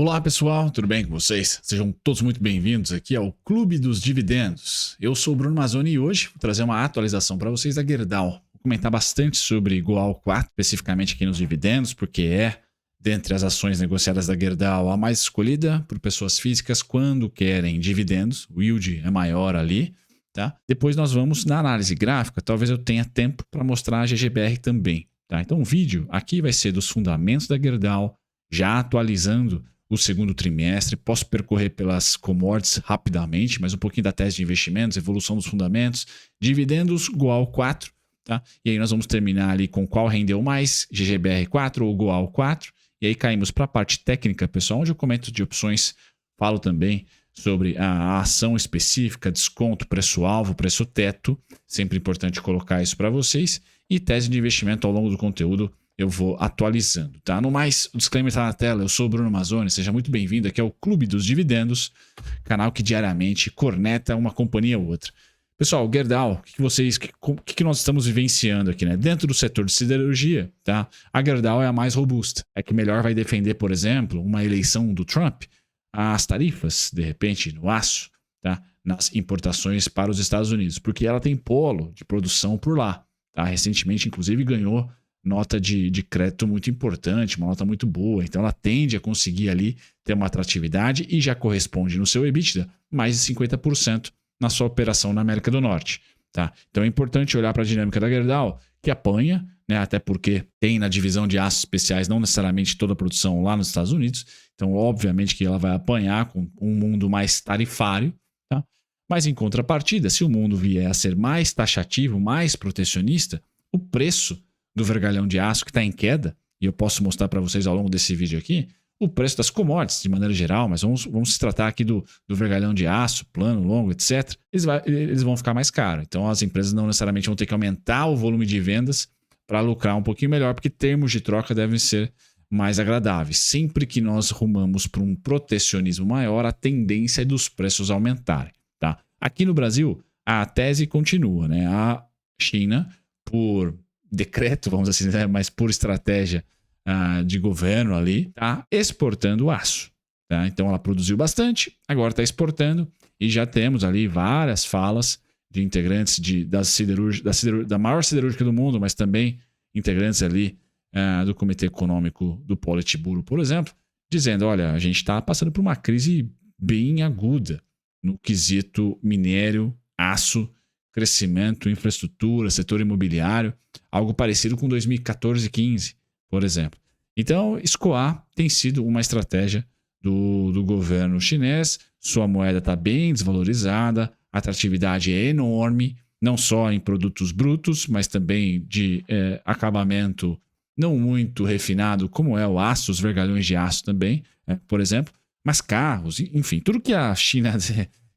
Olá pessoal, tudo bem com vocês? Sejam todos muito bem-vindos aqui ao Clube dos Dividendos. Eu sou o Bruno Mazzoni e hoje vou trazer uma atualização para vocês da Gerdau. Vou comentar bastante sobre Goal 4, especificamente aqui nos dividendos, porque é, dentre as ações negociadas da Gerdau, a mais escolhida por pessoas físicas quando querem dividendos. O yield é maior ali. Tá? Depois nós vamos na análise gráfica, talvez eu tenha tempo para mostrar a GGBR também. Tá? Então o vídeo aqui vai ser dos fundamentos da Gerdau, já atualizando o segundo trimestre. Posso percorrer pelas commodities rapidamente, mas um pouquinho da tese de investimentos, evolução dos fundamentos, dividendos, Goal 4, tá? E aí nós vamos terminar ali com qual rendeu mais, GGBR 4 ou Goal 4. E aí caímos para a parte técnica, pessoal, onde eu comento de opções, falo também sobre a ação específica, desconto, preço-alvo, preço-teto. Sempre importante colocar isso para vocês. E tese de investimento ao longo do conteúdo eu vou atualizando, tá? No mais, o disclaimer está na tela. Eu sou o Bruno Mazzoni, seja muito bem-vindo aqui ao Clube dos Dividendos, canal que diariamente corneta uma companhia ou outra. Pessoal, Gerdau, o que nós estamos vivenciando aqui, né? Dentro do setor de siderurgia, tá? A Gerdau é a mais robusta, é que melhor vai defender, por exemplo, uma eleição do Trump, as tarifas, de repente, no aço, tá? Nas importações para os Estados Unidos, porque ela tem polo de produção por lá, tá? Recentemente, inclusive, ganhou nota de crédito muito importante, uma nota muito boa. Então ela tende a conseguir ali ter uma atratividade e já corresponde no seu EBITDA mais de 50% na sua operação na América do Norte. Tá? Então é importante olhar para a dinâmica da Gerdau, que apanha, né? Até porque tem na divisão de aços especiais não necessariamente toda a produção lá nos Estados Unidos. Então obviamente que ela vai apanhar com um mundo mais tarifário. Tá? Mas em contrapartida, se o mundo vier a ser mais taxativo, mais protecionista, o preço do vergalhão de aço que está em queda, e eu posso mostrar para vocês ao longo desse vídeo aqui, o preço das commodities de maneira geral, mas vamos se tratar aqui do vergalhão de aço, plano, longo, etc. Eles vão ficar mais caros. Então as empresas não necessariamente vão ter que aumentar o volume de vendas para lucrar um pouquinho melhor, porque termos de troca devem ser mais agradáveis. Sempre que nós rumamos para um protecionismo maior, a tendência é dos preços aumentarem. Tá? Aqui no Brasil, a tese continua, né? A China, por decreto, vamos assim dizer, mas por estratégia de governo ali, está exportando aço. Tá? Então ela produziu bastante, agora está exportando e já temos ali várias falas de integrantes da maior siderúrgica do mundo, mas também integrantes ali do Comitê Econômico do Politburo, por exemplo, dizendo, olha, a gente está passando por uma crise bem aguda no quesito minério, aço, crescimento, infraestrutura, setor imobiliário, algo parecido com 2014 e 15, por exemplo. Então, escoar tem sido uma estratégia do governo chinês, sua moeda está bem desvalorizada, a atratividade é enorme, não só em produtos brutos, mas também de acabamento não muito refinado, como é o aço, os vergalhões de aço também, por exemplo, mas carros, enfim, tudo que a China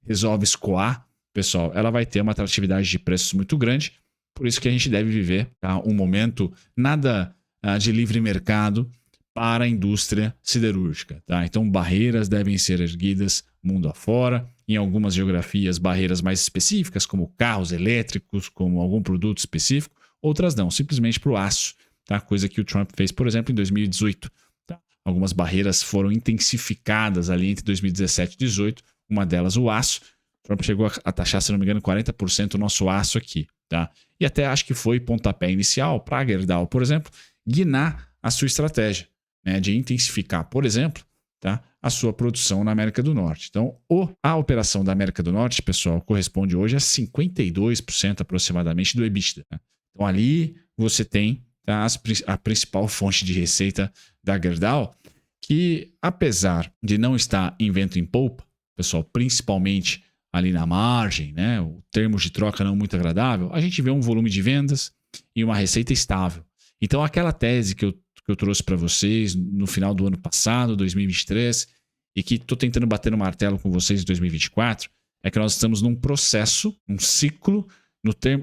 resolve escoar, pessoal, ela vai ter uma atratividade de preços muito grande, por isso que a gente deve viver um momento nada de livre mercado para a indústria siderúrgica. Tá? Então, barreiras devem ser erguidas mundo afora, em algumas geografias, barreiras mais específicas, como carros elétricos, como algum produto específico, outras não, simplesmente para o aço, tá? Coisa que o Trump fez, por exemplo, em 2018. Tá? Algumas barreiras foram intensificadas ali entre 2017 e 2018, uma delas o aço. Trump chegou a taxar, se não me engano, 40% do nosso aço aqui. Tá? E até acho que foi pontapé inicial para a Gerdau, por exemplo, guinar a sua estratégia, né, de intensificar, por exemplo, tá, a sua produção na América do Norte. Então, a operação da América do Norte, pessoal, corresponde hoje a 52% aproximadamente do EBITDA. Né? Então, ali você tem a principal fonte de receita da Gerdau, que apesar de não estar em vento em polpa, pessoal, principalmente ali na margem, né, o termos de troca não muito agradável, a gente vê um volume de vendas e uma receita estável. Então, aquela tese que eu trouxe para vocês no final do ano passado, 2023, e que estou tentando bater no martelo com vocês em 2024, é que nós estamos num processo, um ciclo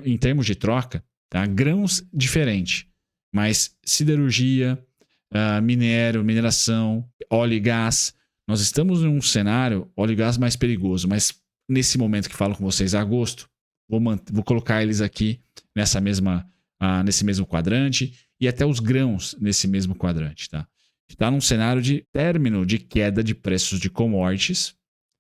em termos de troca, tá? Grãos diferente, mas siderurgia, minério, mineração, óleo e gás. Nós estamos em um cenário óleo e gás mais perigoso, mas nesse momento que falo com vocês, agosto, vou colocar eles aqui nesse mesmo quadrante e até os grãos nesse mesmo quadrante. Tá? Está num cenário de término de queda de preços de commodities,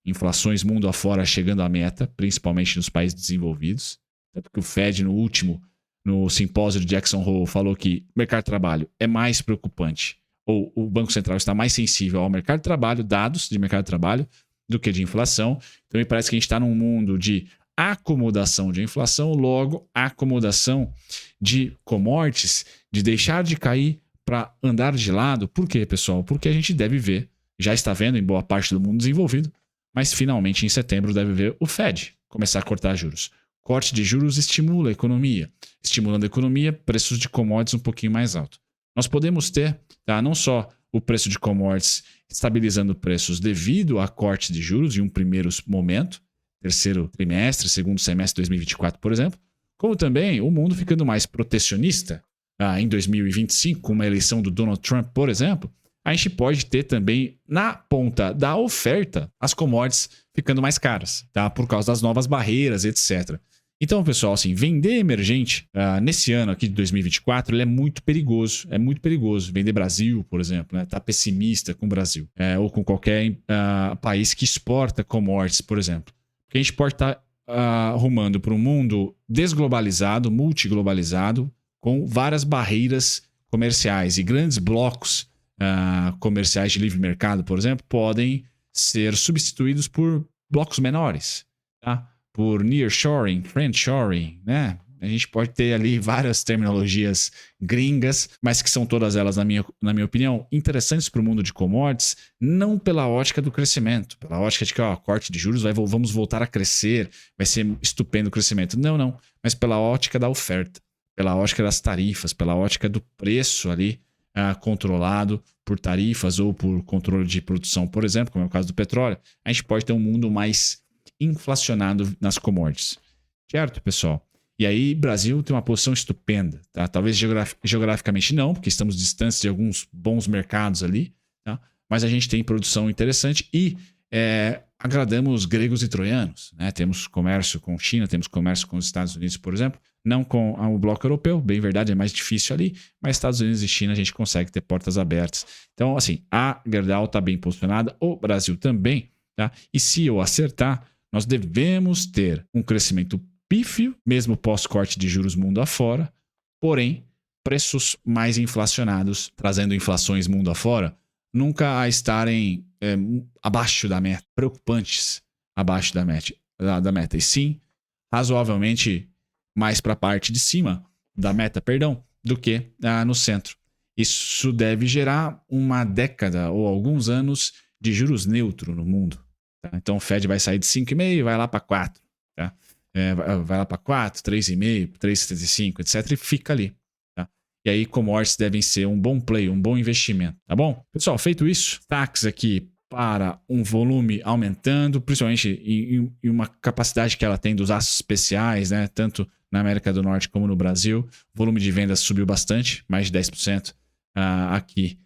inflações mundo afora chegando à meta, principalmente nos países desenvolvidos. Tanto que o Fed, no simpósio de Jackson Hole, falou que o mercado de trabalho é mais preocupante, ou o Banco Central está mais sensível ao mercado de trabalho, dados de mercado de trabalho, do que de inflação. Então, me parece que a gente está num mundo de acomodação de inflação, logo, acomodação de commodities, de deixar de cair para andar de lado. Por quê, pessoal? Porque a gente deve ver, já está vendo em boa parte do mundo desenvolvido, mas finalmente em setembro deve ver o Fed começar a cortar juros. Corte de juros estimula a economia. Estimulando a economia, preços de commodities um pouquinho mais alto. Nós podemos ter, tá, não só o preço de commodities estabilizando preços devido a corte de juros em um primeiro momento, terceiro trimestre, segundo semestre de 2024, por exemplo, como também o mundo ficando mais protecionista em 2025, com uma eleição do Donald Trump, por exemplo, a gente pode ter também na ponta da oferta as commodities ficando mais caras, tá? Por causa das novas barreiras, etc. Então, pessoal, assim, vender emergente nesse ano aqui de 2024, ele é muito perigoso. É muito perigoso. Vender Brasil, por exemplo, né? Tá pessimista com o Brasil. Ou com qualquer país que exporta commodities, por exemplo. Porque a gente pode estar rumando para um mundo desglobalizado, multiglobalizado, com várias barreiras comerciais. E grandes blocos comerciais de livre mercado, por exemplo, podem ser substituídos por blocos menores, tá? Por nearshoring, friendshoring, né? A gente pode ter ali várias terminologias gringas, mas que são todas elas, na minha opinião, interessantes para o mundo de commodities, não pela ótica do crescimento, pela ótica de que corte de juros, vamos voltar a crescer, vai ser estupendo o crescimento. Não, mas pela ótica da oferta, pela ótica das tarifas, pela ótica do preço ali controlado por tarifas ou por controle de produção, por exemplo, como é o caso do petróleo, a gente pode ter um mundo mais inflacionado nas commodities. Certo, pessoal? E aí, Brasil tem uma posição estupenda, tá? Talvez geograficamente não, porque estamos distantes de alguns bons mercados ali, tá? Mas a gente tem produção interessante e agradamos gregos e troianos, né? Temos comércio com China, temos comércio com os Estados Unidos, por exemplo, não com o bloco europeu, bem verdade, é mais difícil ali, mas Estados Unidos e China a gente consegue ter portas abertas. Então, assim, a Gerdau está bem posicionada, o Brasil também, tá? E se eu acertar, nós devemos ter um crescimento pífio, mesmo pós-corte de juros mundo afora, porém, preços mais inflacionados, trazendo inflações mundo afora, nunca a estarem abaixo da meta, preocupantes abaixo da meta, e sim, razoavelmente mais para a parte de cima da meta, do que no centro. Isso deve gerar uma década ou alguns anos de juros neutro no mundo. Tá? Então o Fed vai sair de 5,5 e vai lá para 4. Tá? Vai lá para 4, 3,5, 3,75, etc. E fica ali. Tá? E aí commodities devem ser um bom play, um bom investimento. Tá bom? Pessoal, feito isso, destaques aqui para um volume aumentando, principalmente em uma capacidade que ela tem dos aços especiais, né? Tanto na América do Norte como no Brasil. O volume de vendas subiu bastante, mais de 10% aqui.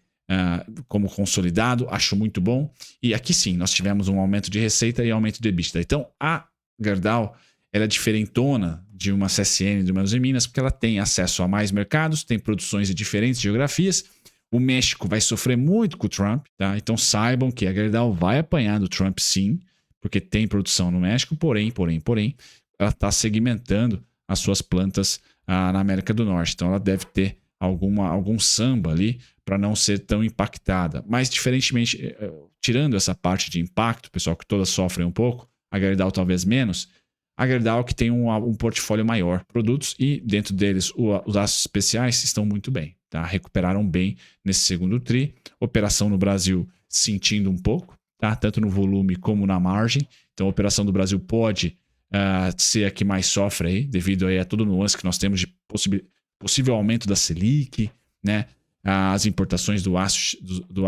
Como consolidado, acho muito bom. E aqui sim, nós tivemos um aumento de receita e aumento de EBITDA. Então, a Gerdau ela é diferentona de uma CSN, de uma Usiminas, porque ela tem acesso a mais mercados, tem produções de diferentes geografias. O México vai sofrer muito com o Trump, tá? Então saibam que a Gerdau vai apanhar do Trump sim, porque tem produção no México, porém, ela está segmentando as suas plantas na América do Norte. Então ela deve ter algum samba ali para não ser tão impactada. Mas, diferentemente, tirando essa parte de impacto, pessoal, que todas sofrem um pouco, a Gerdau talvez menos, a Gerdau que tem um portfólio maior, produtos, e dentro deles os aços especiais estão muito bem, tá? Recuperaram bem nesse segundo tri. Operação no Brasil sentindo um pouco, tá? Tanto no volume como na margem. Então a operação do Brasil pode ser a que mais sofre aí, devido aí a todo o nuance que nós temos de possível aumento da Selic, né? As importações do aço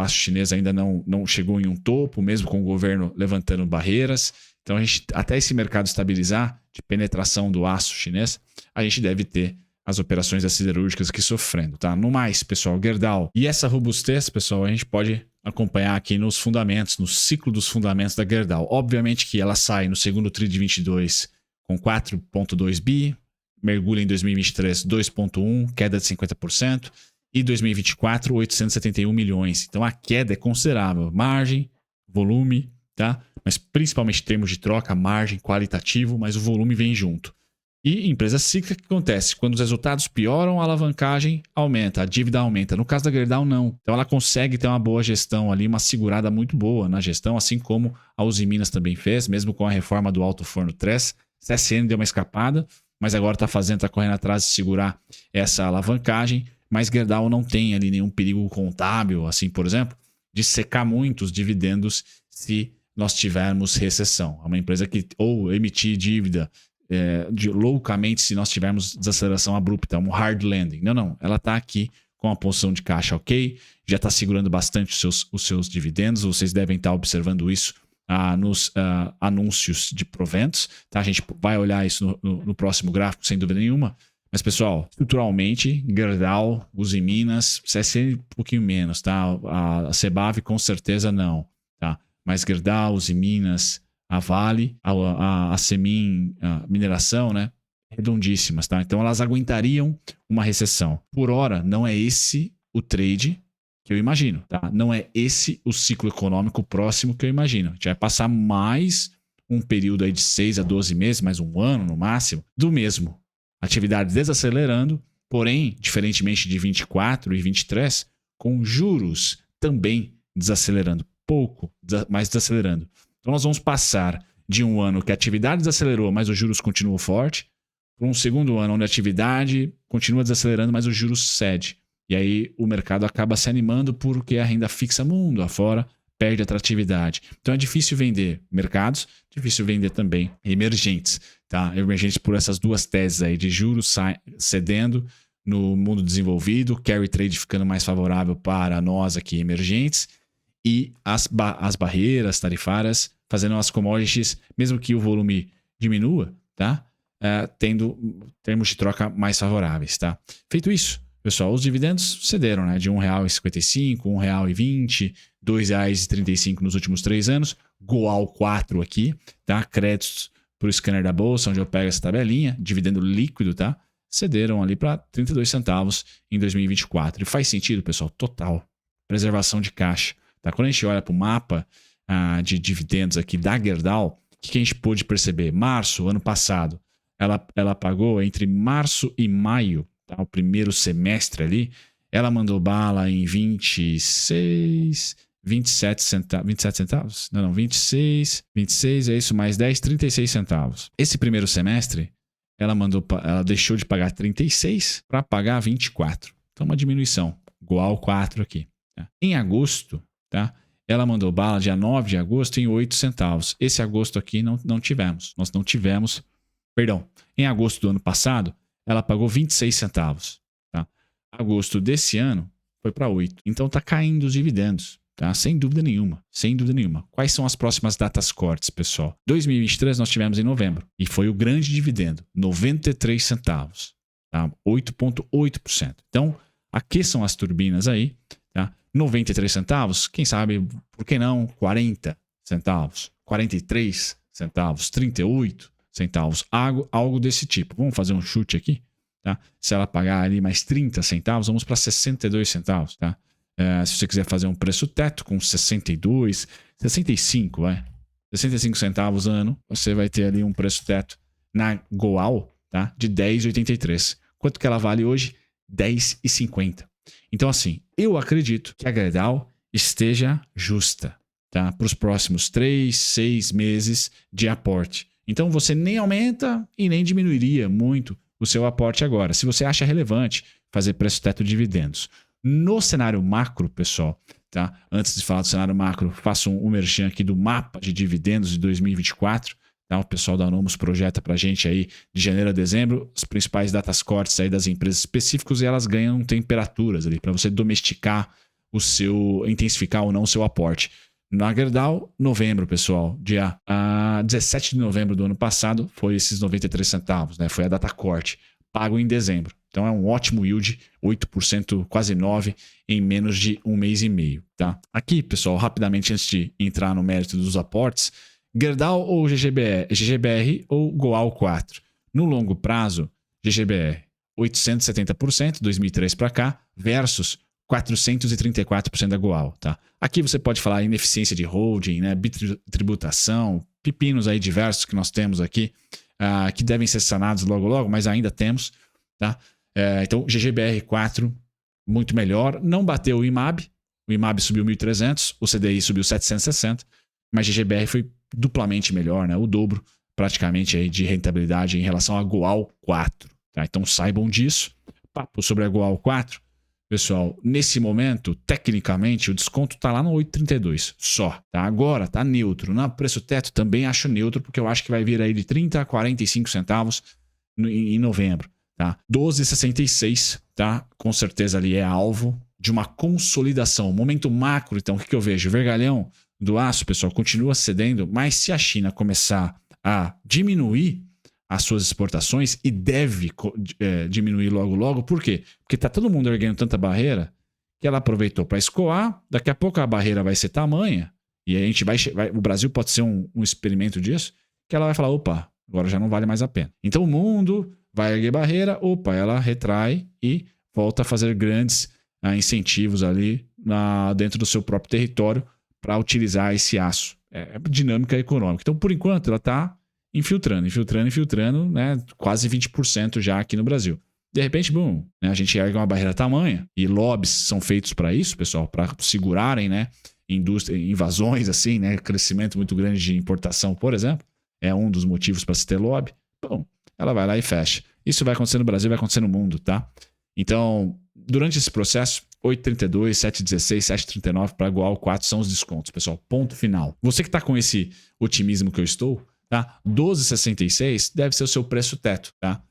chinês ainda não chegou em um topo, mesmo com o governo levantando barreiras. Então, até esse mercado estabilizar de penetração do aço chinês, a gente deve ter as operações das siderúrgicas aqui sofrendo, tá? No mais, pessoal, Gerdau. E essa robustez, pessoal, a gente pode acompanhar aqui nos fundamentos, no ciclo dos fundamentos da Gerdau. Obviamente que ela sai no segundo tri de 22 com 4,2 bi, mergulha em 2023 2,1, queda de 50%, e 2024, 871 milhões. Então a queda é considerável. Margem, volume, tá? Mas principalmente em termos de troca, margem, qualitativo, mas o volume vem junto. E empresa cíclica, o que acontece? Quando os resultados pioram, a alavancagem aumenta, a dívida aumenta. No caso da Gerdau, não. Então ela consegue ter uma boa gestão ali, uma segurada muito boa na gestão, assim como a Uzi Minas também fez, mesmo com a reforma do alto forno TRES. CSN deu uma escapada, mas agora está correndo atrás de segurar essa alavancagem. Mas Gerdau não tem ali nenhum perigo contábil, assim, por exemplo, de secar muito os dividendos se nós tivermos recessão. É uma empresa que ou emitir dívida loucamente se nós tivermos desaceleração abrupta, um hard landing. Não. Ela está aqui com a posição de caixa ok, já está segurando bastante os seus dividendos. Vocês devem estar observando isso nos anúncios de proventos. Tá? A gente vai olhar isso no próximo gráfico, sem dúvida nenhuma. Mas, pessoal, estruturalmente, Gerdau, Uzi Minas, CSN um pouquinho menos, tá? A Cebave com certeza não, tá? Mas Gerdau, Uzi Minas, a Vale, a Semin, a mineração, né? Redondíssimas, tá? Então elas aguentariam uma recessão. Por hora, não é esse o trade que eu imagino, tá? Não é esse o ciclo econômico próximo que eu imagino. A gente vai passar mais um período aí de 6 a 12 meses, mais um ano no máximo, do mesmo. Atividade desacelerando, porém, diferentemente de 24 e 23, com juros também desacelerando. Pouco, mas desacelerando. Então nós vamos passar de um ano que a atividade desacelerou, mas os juros continuam forte, para um segundo ano onde a atividade continua desacelerando, mas os juros cede. E aí o mercado acaba se animando porque a renda fixa mundo afora perde atratividade. Então é difícil vender mercados, difícil vender também emergentes. Tá? Emergentes por essas duas teses aí de juros cedendo no mundo desenvolvido, carry trade ficando mais favorável para nós aqui emergentes e as barreiras tarifárias fazendo as commodities, mesmo que o volume diminua, tá? Tendo termos de troca mais favoráveis. Tá? Feito isso, pessoal, os dividendos cederam, né? De R$ 1,55, R$ 1,20, R$ 2,35 nos últimos 3 anos. Goal 4 aqui, tá? Créditos para o scanner da bolsa, onde eu pego essa tabelinha, dividendo líquido, tá? Cederam ali para 32 centavos em 2024. E faz sentido, pessoal, total. Preservação de caixa. Tá? Quando a gente olha para o mapa de dividendos aqui da Gerdau, o que a gente pôde perceber? Março, ano passado, ela pagou entre março e maio, tá? O primeiro semestre ali, ela mandou bala em 27 centavos? Não, 26 é isso, mais 10, 36 centavos. Esse primeiro semestre, ela deixou de pagar 36 para pagar 24. Então, uma diminuição, igual 4 aqui. Tá? Em agosto, tá? Ela mandou bala dia 9 de agosto em 8 centavos. Esse agosto aqui não tivemos. Nós não tivemos. Perdão, em agosto do ano passado, ela pagou 26 centavos. Tá? Agosto desse ano foi para 8. Então está caindo os dividendos. Tá? Sem dúvida nenhuma. Sem dúvida nenhuma. Quais são as próximas datas cortes, pessoal? 2023 nós tivemos em novembro. E foi o grande dividendo. 93 centavos. Tá? 8,8%. Então, aqueçam as turbinas aí. Tá? 93 centavos. Quem sabe, por que não 40 centavos? 43 centavos. 38 centavos. Algo desse tipo. Vamos fazer um chute aqui. Tá? Se ela pagar ali mais 30 centavos, vamos para 62 centavos. Tá? Se você quiser fazer um preço teto com 62, 65, 65 centavos ano, você vai ter ali um preço teto na Goal, tá? De 10,83. Quanto que ela vale hoje? 10,50. Então, assim, eu acredito que a Gerdau esteja justa, tá? Para os próximos 3, 6 meses de aporte. Então, você nem aumenta e nem diminuiria muito o seu aporte agora. Se você acha relevante fazer preço teto de dividendos. No cenário macro, pessoal, tá? Antes de falar do cenário macro, faço um merchan aqui do mapa de dividendos de 2024. Tá? O pessoal da Anomos projeta para a gente aí de janeiro a dezembro as principais datas cortes aí das empresas específicas e elas ganham temperaturas ali para você domesticar intensificar ou não o seu aporte. Na Gerdau, novembro, pessoal, dia 17 de novembro do ano passado, foi esses 93 centavos, né? Foi a data corte, pago em dezembro. Então é um ótimo yield, 8%, quase 9% em menos de um mês e meio. Tá? Aqui, pessoal, rapidamente antes de entrar no mérito dos aportes, Gerdau ou GGBR ou Goal 4? No longo prazo, GGBR. 870%, 2003 para cá, versus 434% da Goal, tá? Aqui você pode falar ineficiência de holding, né, bitributação, pepinos aí diversos que nós temos aqui, que devem ser sanados logo logo, mas ainda temos, tá? Então, GGBR4 muito melhor, não bateu o IMAB subiu 1.300, o CDI subiu 760, mas GGBR foi duplamente melhor, né? O dobro praticamente aí de rentabilidade em relação à Goal 4, tá? Então saibam disso. Papo sobre a Goal 4, pessoal, nesse momento, tecnicamente, o desconto está lá no 8,32 só, tá? Agora tá neutro. Na preço teto também acho neutro, porque eu acho que vai vir aí de 30 a 45 centavos em novembro, tá? 12,66, tá? Com certeza ali é alvo de uma consolidação. Momento macro, então, o que eu vejo? O vergalhão do aço, pessoal, continua cedendo, mas se a China começar a diminuir as suas exportações, e deve diminuir logo logo, por quê? Porque está todo mundo erguendo tanta barreira que ela aproveitou para escoar, daqui a pouco a barreira vai ser tamanha, e a gente o Brasil pode ser um experimento disso, que ela vai falar, opa, agora já não vale mais a pena. Então o mundo vai erguer barreira, opa, ela retrai e volta a fazer grandes incentivos ali dentro do seu próprio território para utilizar esse aço. É dinâmica econômica. Então, por enquanto, ela está infiltrando, né? Quase 20% já aqui no Brasil. De repente, boom, né? A gente ergue uma barreira tamanha, e lobbies são feitos para isso, pessoal, para segurarem, né? Invasões, assim, né? Crescimento muito grande de importação, por exemplo, é um dos motivos para se ter lobby. Bom, ela vai lá e fecha. Isso vai acontecer no Brasil, vai acontecer no mundo, tá? Então, durante esse processo, 8,32, 7,16, 7,39 para Goal 4 são os descontos, pessoal. Ponto final. Você que está com esse otimismo que eu estou, tá? 12,66 deve ser o seu preço teto, tá?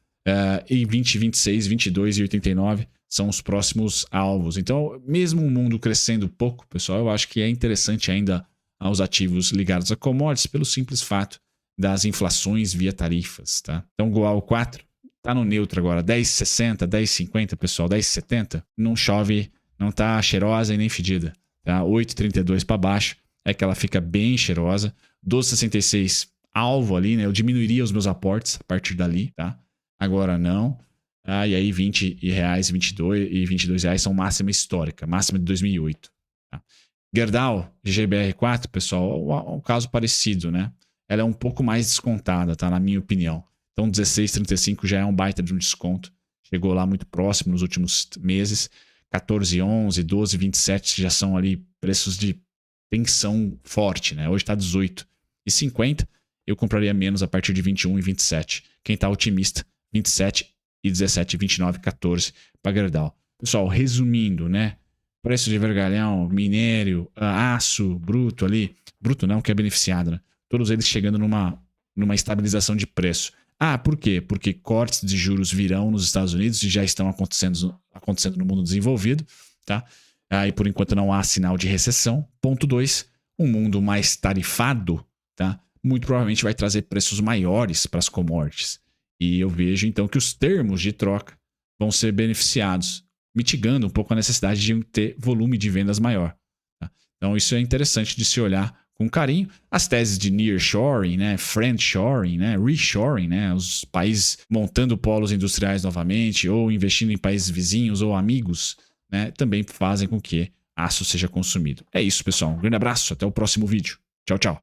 E 20, 26, 22 e 89 são os próximos alvos. Então, mesmo o mundo crescendo pouco, pessoal, eu acho que é interessante ainda os ativos ligados a commodities pelo simples fato das inflações via tarifas, tá? Então, Goal 4 tá no neutro agora, 10,60, 10,50, pessoal, 10,70, não chove, não tá cheirosa e nem fedida, tá? 8,32 para baixo é que ela fica bem cheirosa. 12,66 alvo ali, né? Eu diminuiria os meus aportes a partir dali, tá? Agora não. E aí 20 reais, 22 reais são máxima histórica, máxima de 2008. Tá? Gerdau, GGBR4, pessoal, um caso parecido, né? Ela é um pouco mais descontada, tá? Na minha opinião. Então 16,35 já é um baita de um desconto. Chegou lá muito próximo nos últimos meses. 14,11, 12,27 já são ali preços de tensão forte, né? Hoje está 18,50. Eu compraria menos a partir de 21 e 27. Quem está otimista, 27 e 17, 29, 14 para Gerdau. Pessoal, resumindo, né? Preço de vergalhão, minério, aço, bruto ali. Bruto não, que é beneficiado, né? Todos eles chegando numa estabilização de preço. Por quê? Porque cortes de juros virão nos Estados Unidos e já estão acontecendo no mundo desenvolvido, tá? E por enquanto não há sinal de recessão. Ponto 2, um mundo mais tarifado, tá? Muito provavelmente vai trazer preços maiores para as commodities. E eu vejo então que os termos de troca vão ser beneficiados, mitigando um pouco a necessidade de ter volume de vendas maior. Tá? Então isso é interessante de se olhar com carinho. As teses de nearshoring, né, friendshoring, né, reshoring, né, os países montando polos industriais novamente ou investindo em países vizinhos ou amigos, né, também fazem com que aço seja consumido. É isso, pessoal. Um grande abraço, até o próximo vídeo. Tchau, tchau.